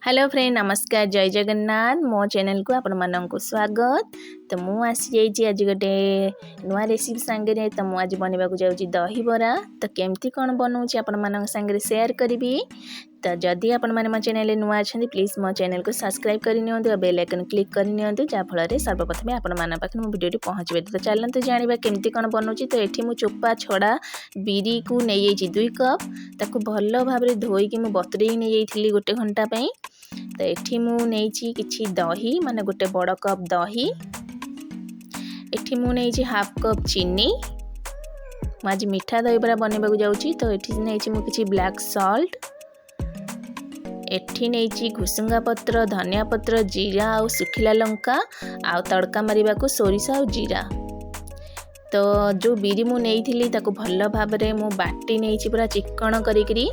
Hello friend नमस्कार जय जगन्नाथ मो चैनल को आपण मानक स्वागत। तो मु आसी जाइए आज गोटे नुआ रेसिपी सांगे तो मुझे आज बनवा जाऊँगी दही बरा। तो केमती कौन बनाऊँगी आपण मान सांगे शेयर करी। तो जदि आपण मैंने मो चैनल नुआ अच्छा प्लीज मो चैनल को सब्सक्राइब करनी और बेल आइकन क्लिक करनी जहाँफल सर्वप्रथम आपण मान पाखे मो वीडियो पहुँचे। तो चलते जाना केमती कौन बनाऊँगी। तो ये चोपा छड़ा बिरी को नहीं 2 कप ताकू भल भाव धोईकी मु बतुरे नहीं गोटे घंटा पाई। तो ये मुझे किसी दही माने गोटे बड़ कप दही ये मुझे हाफ कप चीनी आज मीठा दही बरा बनवा जाऊँगी। तो ये नहीं किसी ब्लैक सॉल्ट एठी नहीं घुसुंगा पत्र धनिया पत्र जीरा और सुखिला लंका आ तड़का मारिबा को सोरिष और जीरा। तो जो बिरी मु नहीं ताको भल भाव मु बाटी नहीं पूरा चिकन करी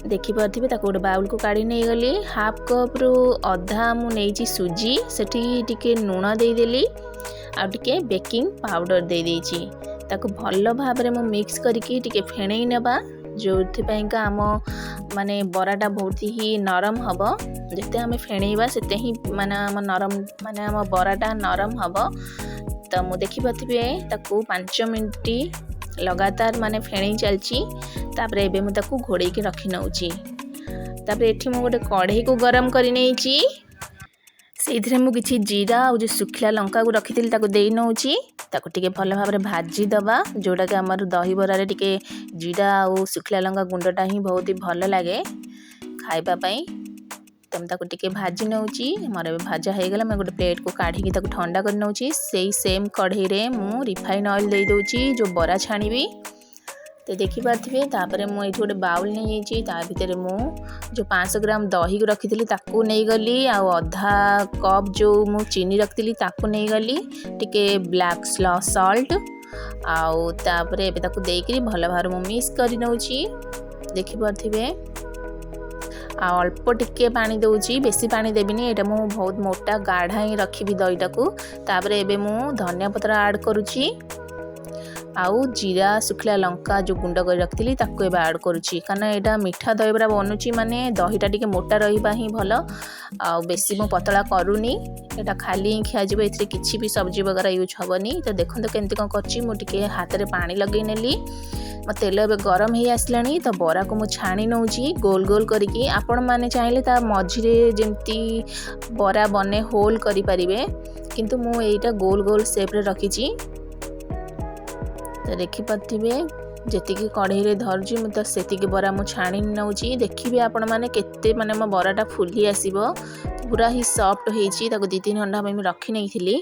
देखी पारे गोटे बाउल को काढ़ी नहीं गली। हाफ कप रु अधा मु नहीं सुजी सेठी टिके लुण देदेली आके बेकिंग पाउडर दे देछि ताको भल भाव मु मिक्स करके टिके फेणई नेबा जो आम माने बराटा बहुत ही नरम हम जिते आम फेणईबा से ही माने आम नरम माने आम बराटा नरम हम। तो मु देखी पारे ताको 5 मिनट लगातार माने फेणई चलची। तापर एबे मु ताको घोड़े के रखी नउची। तापर एठी मु गोटे कढ़ाई को गरम करी नेची सेथिरे मु किछि जीरा और जो सुखिला लंका को रखिथिल ताको देई नउची ताको टिके भल भाव रे भाजी दबा जोटा कि हमर दही बरा रे टिके जीरा और सुखिला लंका गुंडटा ही बहुत ही भल लागे खाइबा पई। तम ताको टिके भाजी नउची हमर एबे भाजा हे गेला मैं गोटे प्लेट को काढ़ी की ताको ठंडा कर नउची। सेही सेम कढ़ाई रे मु रिफाइन ऑयल दे दोची जो बरा छाणीबी। तो देखी पारे तापर मुझे गोटे बाउल नहीं भितर मु जो 500 ग्राम दही को रखी ताकू नहीं गली आधा कप जो मु चीनी रखी ताकू नहीं गली टिके ब्लैक सॉल्ट आउ तापर एबे ताकू देकरी भल भाव मु मिक्स कर नउची। देखी पारे अल्प टिके पानी दउची बेसी पानी देबिनी एटा मु बहुत मोटा गाढ़ा ही रखी दहीटा को। तापर एबे मु धनिया पत्र ऐड करूची आउ जीरा सुखिला लंका जो गुंड कर रखी ताको एबे ऐड करूची कारण एटा मीठा दही बरा बनूची माने दहीटा टिके मोटा रहिबा ही भल आ बेसी मु पतला करूनी एटा खाली ही खिया जिवो एथरे किछि भी सब्जी वगैरह यूज हबनी। तो देखंतो केमती कोन करची मु टिके हाथ रे पानी लगे नेली मो तेल एबे गरम ही आसलानी। तो बरा को मु छाणी नउची गोल गोल करके आपण माने चाहिले ता मझिरे जेमती बरा बने होल करि परिबे किंतु मु एटा गोल गोल शेप रे रखीची। तो देखी पारे जी कढ़ाई रे धरजी तो सेतिक बरा मु छाणी नउची। देखिए आपण माने केते माने मो बराटा फुली आसीबो पूरा ही सॉफ्ट होईची। ताको 2-3 घंटा में रखी नहीं थी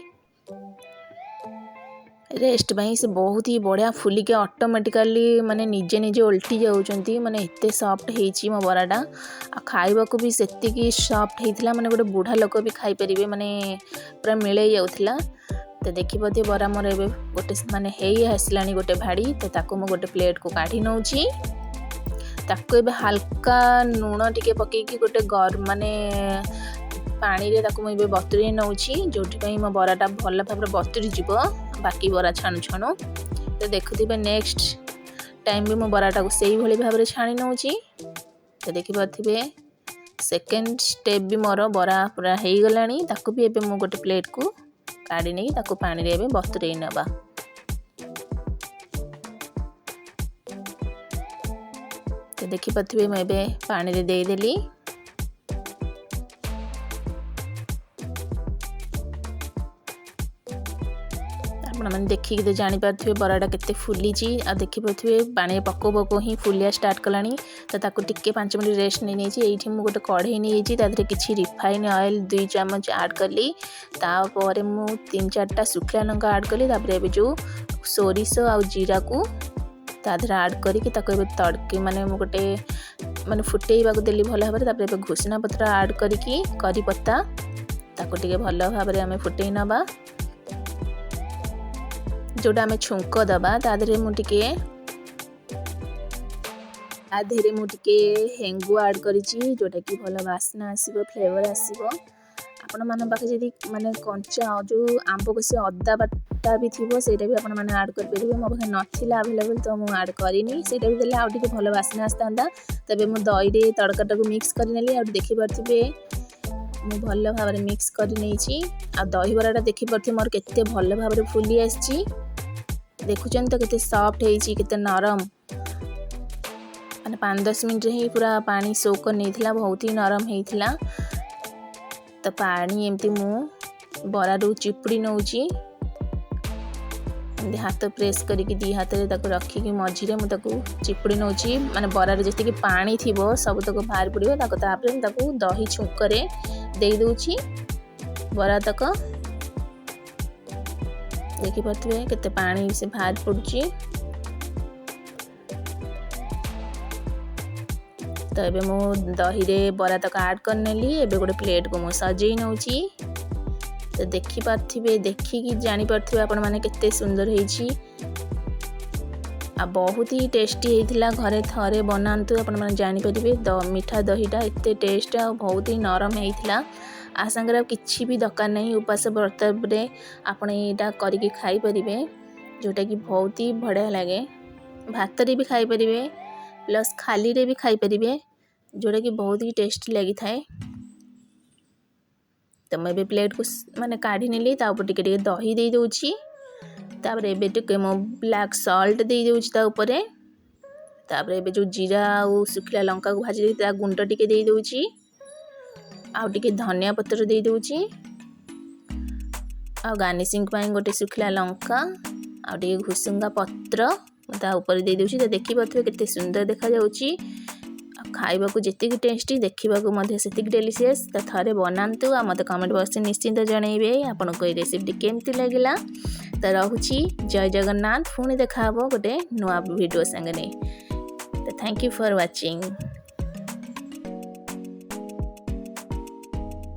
रेस्ट भाई से बहुत ही बढ़िया फुली के ऑटोमेटिकली माने निजे निजे उल्टी जाउचंती माने एते सॉफ्ट होईची मो बराटा आ खाइबा को भी सेतिकी सॉफ्ट हेइथिला माने गोटे बूढ़ा लोक भी खाई परिबे माने पूरा मिले जाउथिला। तो देखी पारे बरा मोर एबे गोटे माने हेई आसलानी गोटे भाड़ी। तो ताको मु गोटे प्लेट को काढ़ी नउची ताको एबे हल्का लूण टिके पकेकी गोटे माने पानी रे ताको मु एबे बतुरे नउची जोठी पई मो बराटा भल भाबरे बतुरी जिवो बाकी बरा छाणु छाणु। तो देखुथिबे नेक्स्ट टाइम भी मो बराटा को सेही भली भाबरे छाणी नउची। तो देखि पाथिबे सेकंड स्टेप भी मोर बरा पूरा हेई गलानी ताको भी एबे मु गोटे प्लेट को काढ़ी नहीं ताको पानी रे एबे बतुरे नेबा। तो देखी पाथिबे मैं एबे पानी रे दे देली आपण माने देखि के जानि पारथिबे बराटा केते फुलीची आ देखि पारथिबे पानी पको पको ही फुलिया स्टार्ट कलानी। तो ताको टिके 5 मिनट रेस्ट नहीं नेची एठी मु गोटे कढ़ाई नहीं तादरे किछि रिफाइन ऑयल 2 चम्मच ऐड करली तापर मु 3-4टा सुखिला लंका ऐड करली तापर एबे जो सोरिष आ जीरा को तादरे ऐड करके ताको एबे तड़के माने मु गोटे माने फुटेइबा को देली भल भाबरे। तापर एबे घुसना पत्र ऐड करके करी पत्ता ताको टिके भल भाबरे आमे फुटेइ नबा जोटा आमे छुंक दबा तादरे मु टिके आधेरे मु टिके हेंगु ऐड करिची जोटा कि भल वासना आसीबो फ्लेवर आसीबो। आपण मान पाखे जदि माने कंचा जो आंब कसी अदा ଲଙ୍କା भी थी सेटा भी आपण मैंने ऐड करेंगे मो पाखे नाला अवेलेबल तो मुझे ऐड करनी सेटा भी देले आउ टिके भल बास्ना आसता तबे मु दही रे तड़काटा को मिक्स करनेली आ देखि पार्थिबे मु भल भाव में मिक्स कर नहीं आ दही बराटा देखि पार्थिबे मोर केते भल भाव में फुली आसी देखुचन तो केते सॉफ्ट हेची केते नरम माने 5-10 मिनट ही पूरा पानी सोक कर नहीं बहुत ही नरम होता तो पानी एमती मु बरा रू चिपुड़ी नौची हाथ प्रेस करके दी हाथ में रखिकी मझे मुझे चिपुड़ी नौची माने बरार जी पानी थी सब तक बाहर पड़ो दही छुंकरे दे दूची बरा तक देखी पारे केते पानी से बाहर पड़ुची तो ये मु दही रे बरा तक ऐड करनेली एबे गोटे प्लेट को मु सजई नौची तो देखी पार्थिबे देखिकी जानी पार्थिबे आपण माने केते सुंदर हेची आ बहुत ही टेस्टी हेतिला घरे थरे बनांतु आपण माने जानी परिबे मीठा दहीटा एते टेस्ट आ बहुत ही नरम हेतिला आ संगे किछि भी दरकार नहीं उपास व्रत रे आपण एटा करिके खाई परिबे जोटा कि बहुत ही बढ़िया लगे भात रे भी खाई परिबे प्लस खाली रे भी खाई परिबे जोटा कि बहुत ही टेस्टी लगी थाए तो मैं प्लेट को माने काढ़ी नेली ता ऊपर टिके दही दे दूची तापर एबे टिके मो ब्लैक सॉल्ट दे दूची ता ऊपर तापर एबे जो जीरा और सुखिला लंका को भाजी ता गुंड टिके दे दूची आ टिके धनिया पत्र दे दूची आ गार्निशिंग पाई गोटे सुखिला लंका आ टिके घुसुंगा पत्र ता ऊपर दे दूची तो देखि पाथबे केते सुंदर देखा जाउची खाइबा को जेति टेस्टी देखा को से डेलीशियस तो थे बनातु आ मत कमेंट बॉक्स में निश्चिंत जनइबे आपन को रेसिपी केमती लगिला तो रहुची जय जगन्नाथ पुणी देखा गोटे नुआ वीडियो संगे तो थैंक यू फॉर वाचिंग।